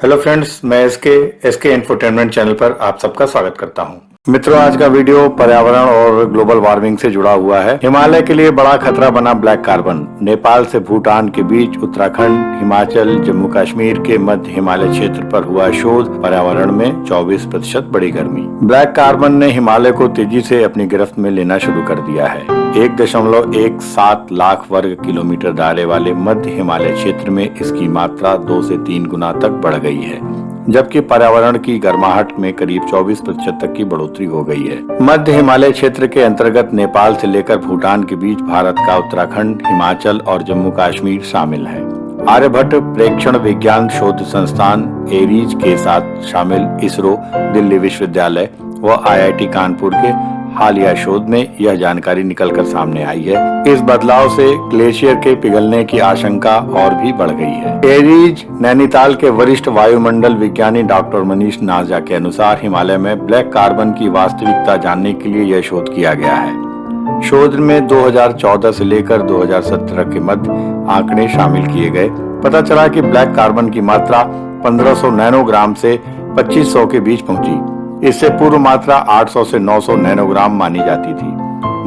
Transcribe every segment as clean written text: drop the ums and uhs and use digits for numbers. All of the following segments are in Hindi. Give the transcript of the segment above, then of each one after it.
हेलो फ्रेंड्स, मैं एसके इंफोटेनमेंट चैनल पर आप सबका स्वागत करता हूं। मित्रों, आज का वीडियो पर्यावरण और ग्लोबल वार्मिंग से जुड़ा हुआ है। हिमालय के लिए बड़ा खतरा बना ब्लैक कार्बन। नेपाल से भूटान के बीच उत्तराखंड, हिमाचल, जम्मू कश्मीर के मध्य हिमालय क्षेत्र पर हुआ शोध, पर्यावरण में 24% बढ़ी गर्मी। ब्लैक कार्बन ने हिमालय को तेजी से अपनी गिरफ्त में लेना शुरू कर दिया है। 1.17 लाख वर्ग किलोमीटर दायरे वाले मध्य हिमालय क्षेत्र में इसकी मात्रा 2 से 3 गुना तक बढ़ गई है, जबकि पर्यावरण की गर्माहट में करीब 24% तक की बढ़ोतरी हो गई है। मध्य हिमालय क्षेत्र के अंतर्गत नेपाल से लेकर भूटान के बीच भारत का उत्तराखंड, हिमाचल और जम्मू कश्मीर शामिल है। आर्यभट्ट प्रेक्षण विज्ञान शोध संस्थान एरीज के साथ शामिल इसरो, दिल्ली विश्वविद्यालय व IIT कानपुर के हालिया शोध में यह जानकारी निकलकर सामने आई है। इस बदलाव से ग्लेशियर के पिघलने की आशंका और भी बढ़ गई है। एरीज नैनीताल के वरिष्ठ वायुमंडल विज्ञानी डॉक्टर मनीष नाजा के अनुसार हिमालय में ब्लैक कार्बन की वास्तविकता जानने के लिए यह शोध किया गया है। शोध में 2014 से लेकर 2017 के मध्य आंकड़े शामिल किए गए। पता चला कि ब्लैक कार्बन की मात्रा 1500 नैनोग्राम से 2500 के बीच पहुंची। इससे पूर्व मात्रा 800 से 900 नैनोग्राम मानी जाती थी।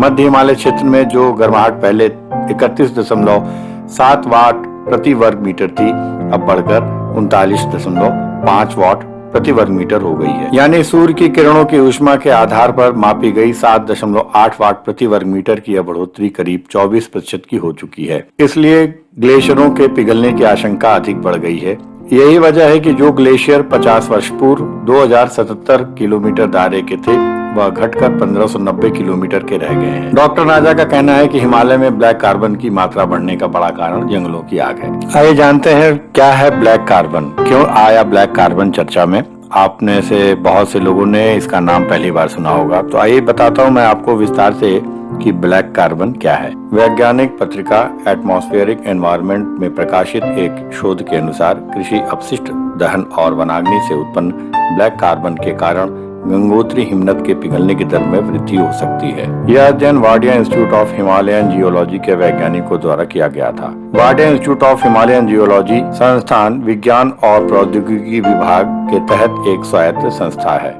मध्य हिमालय क्षेत्र में जो गर्माहट पहले 31.7 वाट प्रति वर्ग मीटर थी, अब बढ़कर 39.5 वाट प्रति वर्ग मीटर हो गई है। यानी सूर्य की किरणों की ऊष्मा के आधार पर मापी गई 7.8 वाट प्रति वर्ग मीटर की यह बढ़ोतरी करीब 24% की हो चुकी है। इसलिए ग्लेशियरों के पिघलने की आशंका अधिक बढ़ गई है। यही वजह है कि जो ग्लेशियर 50 वर्ष पूर्व 2077 किलोमीटर दायरे के थे, वह घटकर 1590 किलोमीटर के रह गए हैं। डॉक्टर नाजा का कहना है कि हिमालय में ब्लैक कार्बन की मात्रा बढ़ने का बड़ा कारण जंगलों की आग है। आइए जानते हैं क्या है ब्लैक कार्बन, क्यों आया ब्लैक कार्बन चर्चा में। आपने से बहुत से लोगों ने इसका नाम पहली बार सुना होगा, तो आइए बताता हूँ मैं आपको विस्तार से कि ब्लैक कार्बन क्या है। वैज्ञानिक पत्रिका एटमॉस्फेरिक एनवायरनमेंट में प्रकाशित एक शोध के अनुसार कृषि अपशिष्ट दहन और वनाग्नि से उत्पन्न ब्लैक कार्बन के कारण गंगोत्री हिमनद के पिघलने की दर में वृद्धि हो सकती है। यह अध्ययन Wadia institute of Himalayan geology के वैज्ञानिकों द्वारा किया गया था। Wadia institute of Himalayan geology संस्थान विज्ञान और प्रौद्योगिकी विभाग के तहत एक स्वायत्त संस्था है।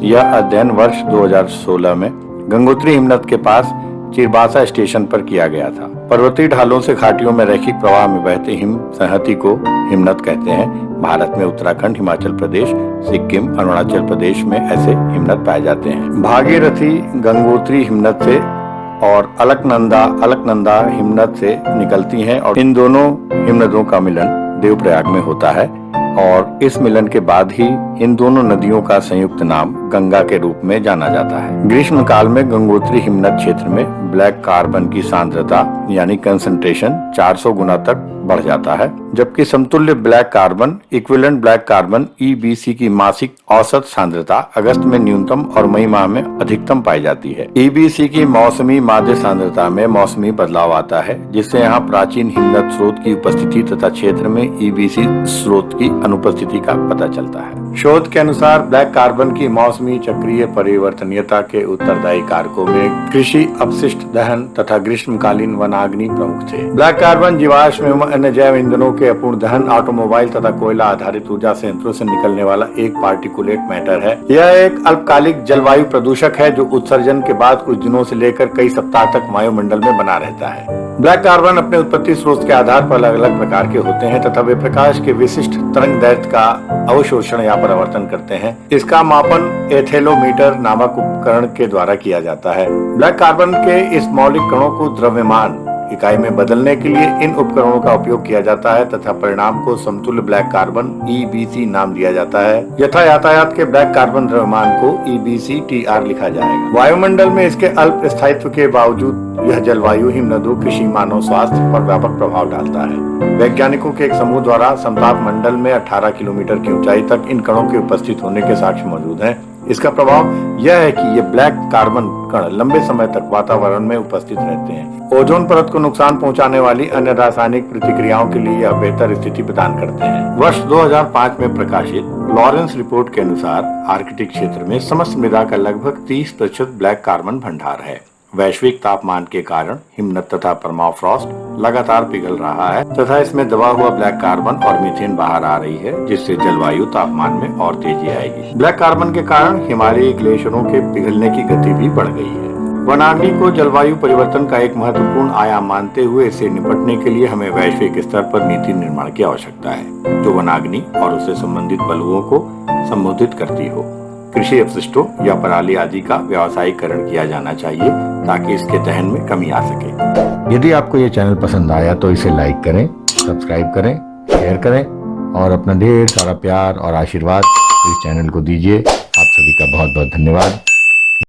यह अध्ययन वर्ष 2016 में गंगोत्री हिमनद के पास चिरबासा स्टेशन पर किया गया था। पर्वतीय ढालों से घाटियों में रैखिक प्रवाह में बहते हिम संहति को हिमनद कहते हैं। भारत में उत्तराखंड, हिमाचल प्रदेश, सिक्किम, अरुणाचल प्रदेश में ऐसे हिमनद पाए जाते हैं। भागीरथी गंगोत्री हिमनद से और अलकनंदा हिमनद से निकलती हैं और इन दोनों हिमनदों का मिलन देवप्रयाग में होता है और इस मिलन के बाद ही इन दोनों नदियों का संयुक्त नाम गंगा के रूप में जाना जाता है। ग्रीष्म काल में गंगोत्री हिमनद क्षेत्र में ब्लैक कार्बन की सांद्रता यानी कंसंट्रेशन 400 गुना तक बढ़ जाता है, जबकि समतुल्य black carbon equivalent black carbon EBC की मासिक औसत सांद्रता अगस्त में न्यूनतम और मई माह में अधिकतम पाई जाती है। EBC की मौसमी माध्य सांद्रता में मौसमी बदलाव आता है, जिससे यहाँ प्राचीन हिमनद स्रोत की उपस्थिति तथा क्षेत्र में EBC स्रोत की अनुपस्थिति का पता चलता है। शोध के अनुसार ब्लैक कार्बन की मौसमी चक्रीय परिवर्तनीयता के उत्तरदायी कारकों में कृषि अपशिष्ट दहन तथा ग्रीष्मकालीन वनाग्नि प्रमुख थे। ब्लैक कार्बन जीवाश्म एवं अन्य जैव ईंधनों के अपूर्ण दहन, ऑटोमोबाइल तथा कोयला आधारित ऊर्जा संयंत्रों से निकलने वाला एक पार्टिकुलेट मैटर है। यह एक अल्पकालिक जलवायु प्रदूषक है जो उत्सर्जन के बाद कुछ दिनों से लेकर कई सप्ताह तक वायुमंडल में बना रहता है। ब्लैक कार्बन अपने उत्पत्ति स्रोत के आधार पर अलग अलग प्रकार के होते हैं तथा वे प्रकाश के विशिष्ट तरंग दैर्घ्य का अवशोषण या परावर्तन करते हैं। इसका मापन एथेलोमीटर नामक उपकरण के द्वारा किया जाता है। ब्लैक कार्बन के इस मौलिक कणों को द्रव्यमान इकाई में बदलने के लिए इन उपकरणों का उपयोग किया जाता है तथा परिणाम को समतुल्य ब्लैक कार्बन EBC नाम दिया जाता है। यथा यातायात के ब्लैक कार्बन द्रव्यमान को EBCTR लिखा जाएगा। वायुमंडल में इसके अल्प स्थायित्व के बावजूद यह जलवायु, हिमनदों, कृषि, मानव स्वास्थ्य पर व्यापक प्रभाव डालता है। वैज्ञानिकों के एक समूह द्वारा समताप मंडल में 18 किलोमीटर की ऊंचाई तक इन कणों के उपस्थित होने के साक्ष्य मौजूद हैं। इसका प्रभाव यह है कि ये ब्लैक कार्बन कण लंबे समय तक वातावरण में उपस्थित रहते हैं। ओजोन परत को नुकसान पहुंचाने वाली अन्य रासायनिक प्रतिक्रियाओं के लिए यह बेहतर स्थिति प्रदान करते हैं। वर्ष 2005 में प्रकाशित लॉरेंस रिपोर्ट के अनुसार आर्कटिक क्षेत्र में समस्त मृदा का लगभग 30% ब्लैक कार्बन भंडार है वैश्विक तापमान के कारण हिमनद तथा परमाफ्रॉस्ट लगातार पिघल रहा है तथा इसमें दबा हुआ ब्लैक कार्बन और मीथेन बाहर आ रही है, जिससे जलवायु तापमान में और तेजी आएगी। ब्लैक कार्बन के कारण हिमालयी ग्लेशियरों के पिघलने की गति भी बढ़ गई है। वनाग्नि को जलवायु परिवर्तन का एक महत्वपूर्ण आयाम मानते हुए इससे निपटने के लिए हमें वैश्विक स्तर पर नीति निर्माण की आवश्यकता है, जो वनाग्नि और उससे संबंधित पहलुओं को संबोधित करती हो। कृषि अपशिष्टों या पराली आदि का व्यावसायीकरण किया जाना चाहिए ताकि इसके दहन में कमी आ सके। यदि आपको ये चैनल पसंद आया तो इसे लाइक करें, सब्सक्राइब करें, शेयर करें और अपना ढेर सारा प्यार और आशीर्वाद इस चैनल को दीजिए। आप सभी का बहुत बहुत धन्यवाद।